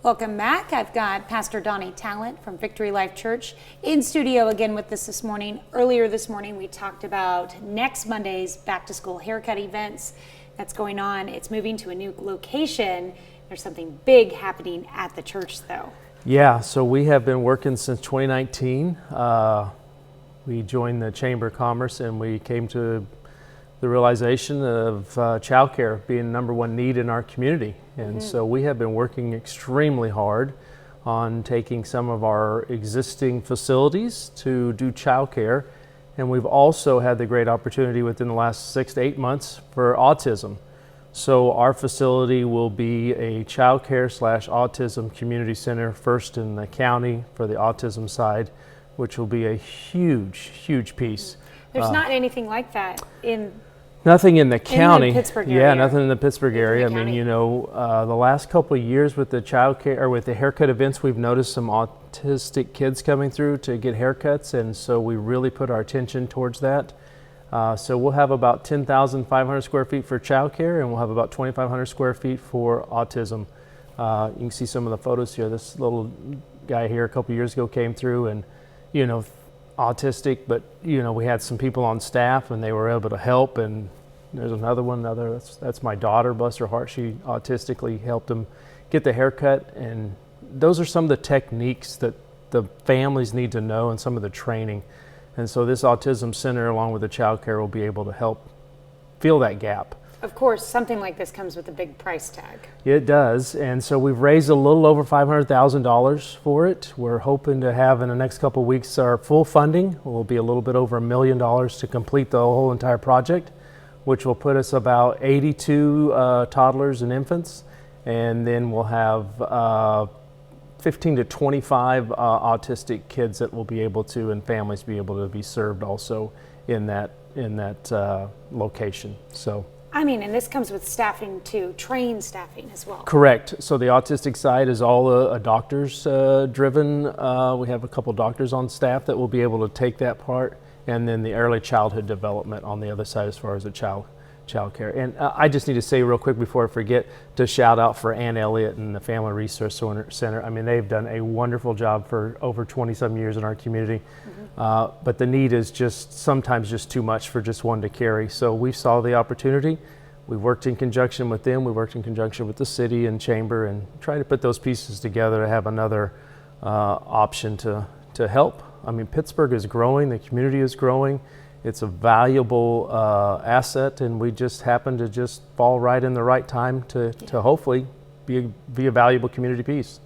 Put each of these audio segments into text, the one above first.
Welcome back. I've got Pastor Donnie Talent from Victory Life Church in studio again with us this morning. Earlier this morning, we talked about next Monday's back to school haircut events that's going on. It's moving to a new location. There's something big happening at the church though. Yeah, so we have been working since 2019. We joined the Chamber of Commerce and we came to the realization of childcare being the number one need in our community. And so we have been working extremely hard on taking some of our existing facilities to do childcare. And we've also had the great opportunity within the last 6 to 8 months for autism. So our facility will be a childcare / autism community center, first in the county for the autism side, which will be a huge, huge piece. There's not anything like that in nothing in the county. In the Pittsburgh area. Yeah, nothing in the Pittsburgh area. I mean, county. you know, the last couple of years with the childcare or with the haircut events, we've noticed some autistic kids coming through to get haircuts, and so we really put our attention towards that. So we'll have about 10,500 square feet for childcare, and we'll have about 2,500 square feet for autism. You can see some of the photos here. This little guy here a couple years ago came through, and you know, autistic, but you know, we had some people on staff and they were able to help. And there's another one, that's my daughter, bless her heart. She autistically helped him get the haircut. And those are some of the techniques that the families need to know and some of the training. And so this Autism Center, along with the childcare, will be able to help fill that gap. Of course, something like this comes with a big price tag. It does, and so we've raised a little over $500,000 for it. We're hoping to have in the next couple of weeks our full funding. Will be a little bit over $1 million to complete the whole entire project, which will put us about 82 toddlers and infants, and then we'll have 15 to 25 autistic kids that will be able to, and families be able to be served also in that location. So. I mean, and this comes with staffing too, trained staffing as well. Correct. So the autistic side is all doctors driven. We have a couple doctors on staff that will be able to take that part, and then the early childhood development on the other side as far as the child care. And I just need to say real quick before I forget to shout out for Ann Elliott and the Family Resource Center. I mean, they've done a wonderful job for over 20-some years in our community. But the need is just sometimes just too much for just one to carry. So we saw the opportunity. We worked in conjunction with them. We worked in conjunction with the city and chamber and tried to put those pieces together to have another option to help. I mean, Pittsburgh is growing. The community is growing. It's a valuable asset, and we just happen to just fall right in the right time to hopefully be a valuable community piece.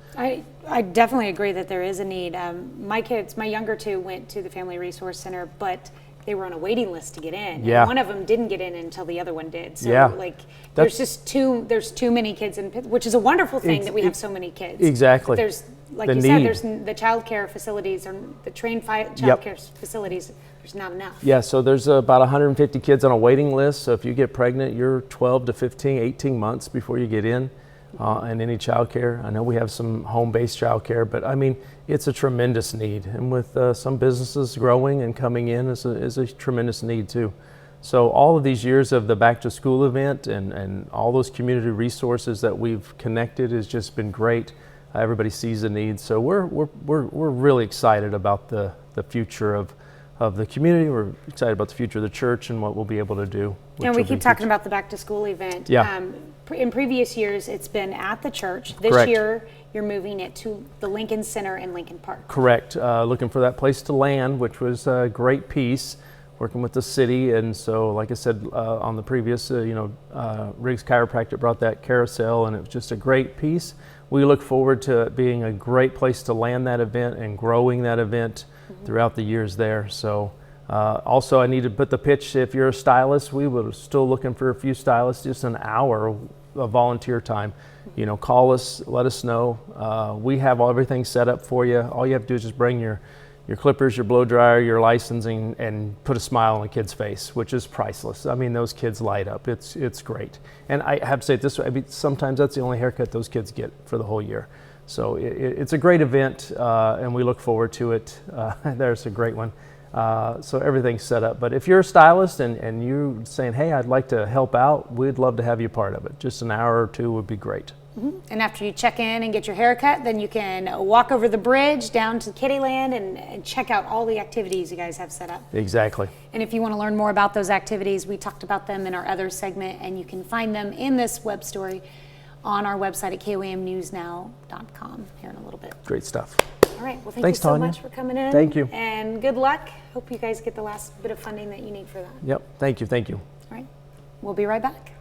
I definitely agree that there is a need. My kids, my younger two, went to the Family Resource Center, but they were on a waiting list to get in. Yeah. And one of them didn't get in until the other one did. So yeah. like there's too many kids in Pittsburgh, which is a wonderful thing that we have so many kids. Exactly. But there's, like the you need. said, there's the child care facilities or the trained child care facilities. There's not enough. Yeah, so there's about 150 kids on a waiting list. So if you get pregnant, you're 12 to 15, 18 months before you get in. And any child care. I know we have some home-based child care, but I mean, it's a tremendous need. And with some businesses growing and coming in is a tremendous need too. So all of these years of the back to school event and all those community resources that we've connected has just been great. Everybody sees the need. So we're really excited about the future of the community. We're excited about the future of the church and what we'll be able to do. And we keep talking about the back to school event. Yeah. In previous years, it's been at the church. This Correct. year, you're moving it to the Lincoln Center in Lincoln Park. Correct. Looking for that place to land, which was a great piece, working with the city. And so, like I said, on the previous, Riggs Chiropractic brought that carousel, and it was just a great piece. We look forward to it being a great place to land that event and growing that event throughout the years there. So also I need to put the pitch, if you're a stylist, we were still looking for a few stylists, just an hour of volunteer time. You know, call us, let us know. We have everything set up for you. All you have to do is just bring your clippers, your blow dryer, your licensing, and put a smile on a kid's face, which is priceless. I mean, those kids light up. It's great. And I have to say it this way, I mean, sometimes that's the only haircut those kids get for the whole year. So it's a great event, and we look forward to it. There's a great one. So everything's set up. But if you're a stylist and you're saying, hey, I'd like to help out, we'd love to have you part of it. Just an hour or two would be great. And after you check in and get your haircut, then you can walk over the bridge down to Kittyland and check out all the activities you guys have set up. Exactly. And if you want to learn more about those activities, we talked about them in our other segment, and you can find them in this web story on our website at komnewsnow.com here in a little bit. Great stuff. All right. Well, thank Thanks, you so Tanya. much for coming in. Thank you. And good luck. Hope you guys get the last bit of funding that you need for that. Yep. Thank you. Thank you. All right. We'll be right back.